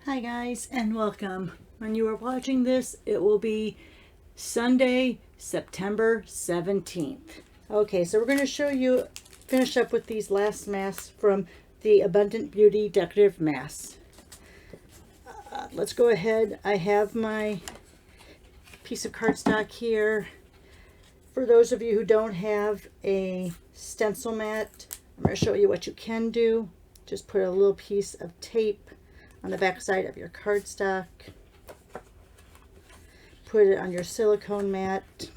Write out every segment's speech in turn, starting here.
Hi guys and welcome. When you are watching this, it will be Sunday, September 17th. Okay, so we're going to finish up with these last masks from the Abundant Beauty Decorative Masks. Let's go ahead. I have my piece of cardstock here. For those of you who don't have a stencil mat, I'm going to show you what you can do. Just put a little piece of tape on the back side of your cardstock. Put it on your silicone mat.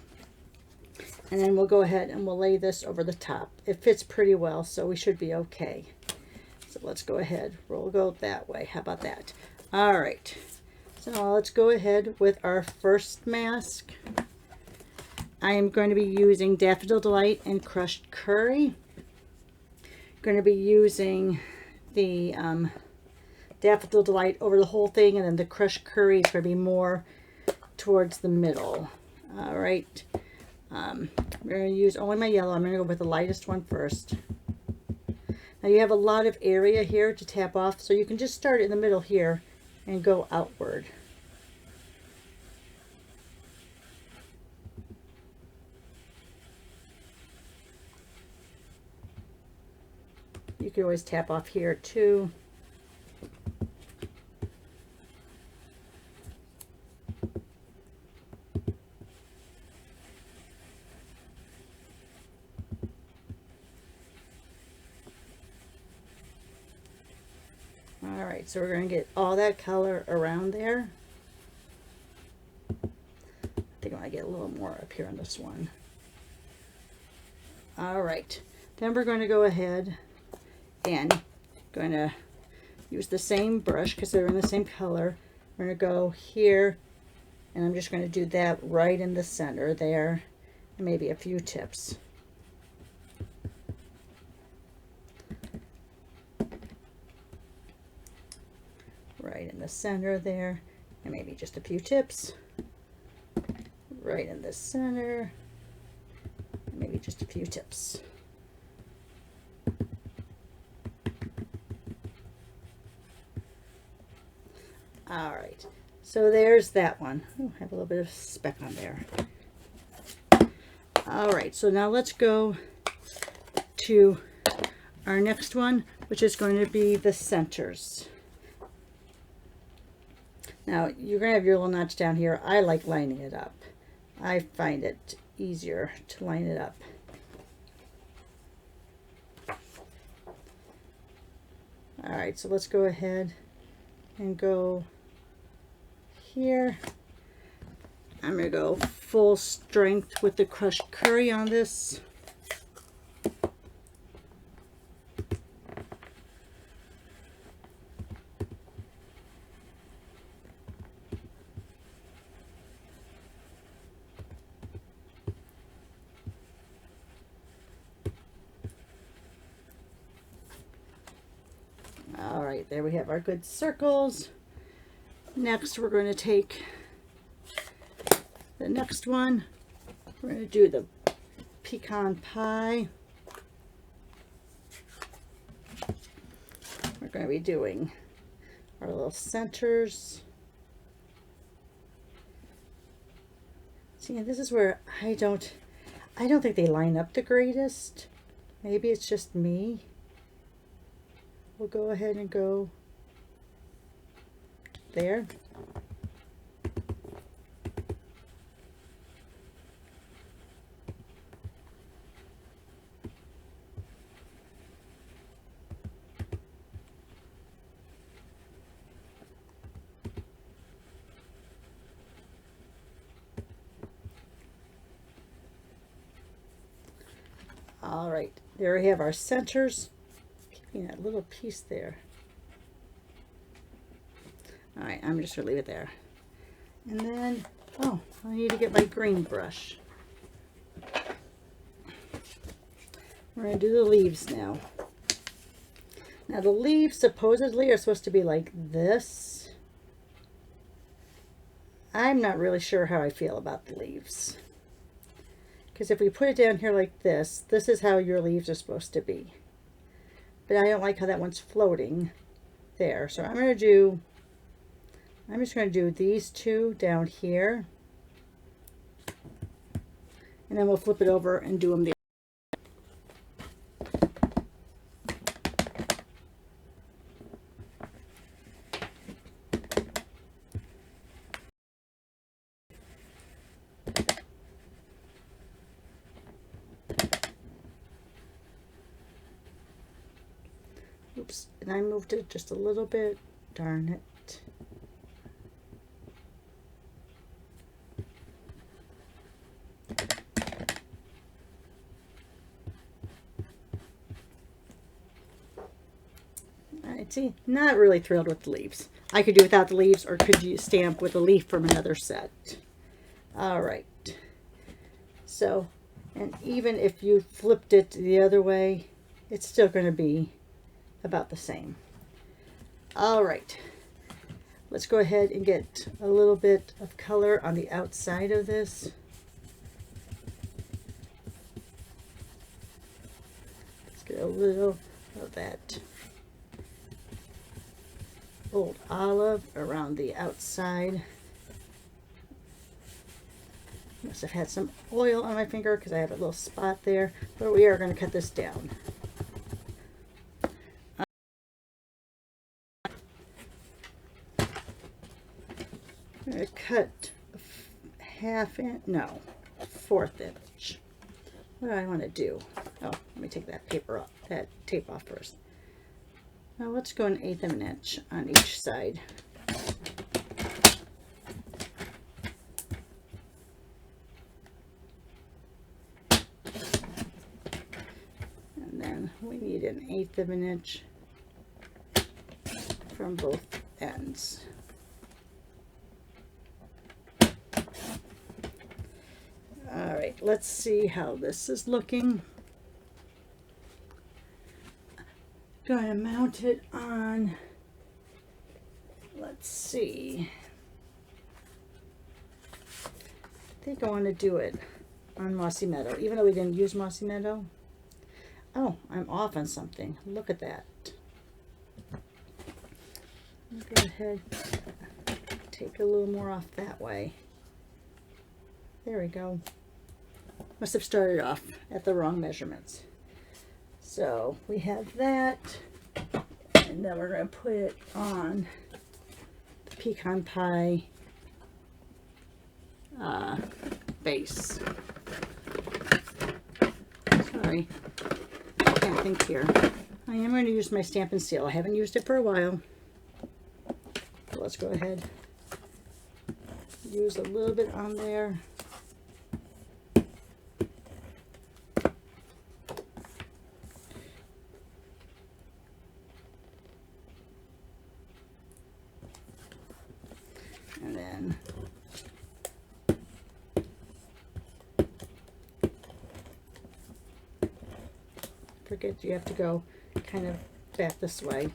And then we'll go ahead and we'll lay this over the top. It fits pretty well, so we should be okay. So let's go ahead. We'll go that way. How about that? All right. So let's go ahead with our first mask. I am going to be using Daffodil Delight and Crushed Curry. Going to be using the Daffodil Delight over the whole thing, and then the Crushed Curry is going to be more towards the middle. All right. I'm going to use only my yellow. I'm going to go with the lightest one first. Now you have a lot of area here to tap off, so you can just start in the middle here and go outward. You can always tap off here too. All right, so we're going to get all that color around there. I think I want to get a little more up here on this one. All right, then we're going to go ahead and going to use the same brush because they're in the same color. We're going to go here, and I'm just going to do that right in the center there, and maybe a few tips. Right in the center there, and maybe just a few tips. Right in the center, and maybe just a few tips. All right, so there's that one. Oh, I have a little bit of speck on there. All right, so now let's go to our next one, which is going to be the centers. Now you're going to have your little notch down here. I like lining it up. I find it easier to line it up. All right, so let's go ahead and go here. I'm going to go full strength with the Crushed Curry on this. All right, there we have our good circles. Next, we're going to take the next one. We're going to do the pecan pie. We're going to be doing our little centers. See, this is where I don't think they line up the greatest. Maybe it's just me. We'll go ahead and go there. All right, there we have our centers. Keeping that little piece there. All right, I'm just gonna leave it there. And then, oh, I need to get my green brush. We're gonna do the leaves now. Now the leaves supposedly are supposed to be like this. I'm not really sure how I feel about the leaves. Because if we put it down here like this, this is how your leaves are supposed to be. But I don't like how that one's floating there. So I'm going to do I'm just going to do these two down here, and then we'll flip it over and do them the oops, and I moved it just a little bit. Darn it. Alright, see, not really thrilled with the leaves. I could do without the leaves, or could you stamp with a leaf from another set. Alright. So, and even if you flipped it the other way, it's still going to be about the same. All right, let's go ahead and get a little bit of color on the outside of this. Let's get a little of that old olive around the outside. Must have had some oil on my finger because I have a little spot there, but we are going to cut this down. I'm going to cut half inch, no, 1/4 inch. What do I want to do? Oh, let me take that paper off, that tape off first. Now let's go 1/8 of an inch on each side. And then we need 1/8 of an inch from both ends. All right, let's see how this is looking. Going to mount it on, let's see. I think I want to do it on Mossy Meadow, even though we didn't use Mossy Meadow. Oh, I'm off on something. Look at that. Go ahead, take a little more off that way. There we go. Must have started off at the wrong measurements. So we have that, and then we're going to put it on the pecan pie base. Sorry, I can't think here. I am going to use my Stampin' Seal. I haven't used it for a while. So let's go ahead, use a little bit on there. And then forget you have to go kind of back this way.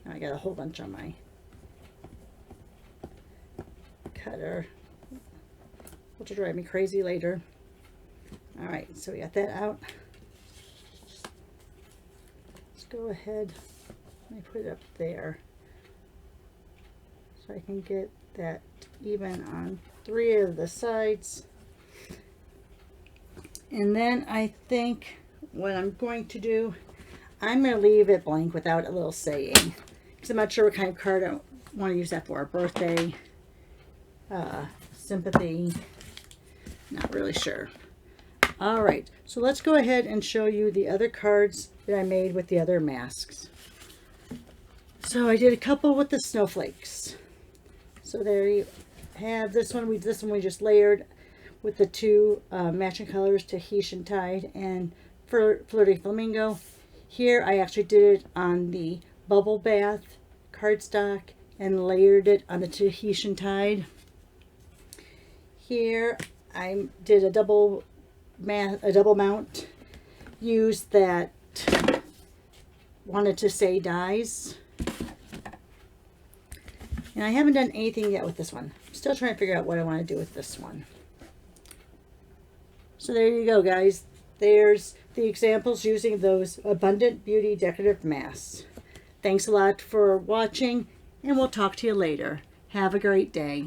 Now I got a whole bunch on my cutter, which will drive me crazy later. All right, so we got that out. Let's go ahead, let me put it up there so I can get that even on 3 of the sides. And then I think what I'm going to do, I'm going to leave it blank without a little saying, because I'm not sure what kind of card I want to use that for. A birthday, sympathy, not really sure. All right, so let's go ahead and show you the other cards that I made with the other masks. So I did a couple with the snowflakes. So there you have this one. We just layered with the 2 matching colors, Tahitian Tide and Flirty Flamingo. Here I actually did it on the Bubble Bath cardstock and layered it on the Tahitian Tide. Here I did a double mount, used that Wanted to Say dies. And I haven't done anything yet with this one. I'm still trying to figure out what I want to do with this one. So there you go, guys. There's the examples using those Abundant Beauty Decorative masks. Thanks a lot for watching, and we'll talk to you later. Have a great day.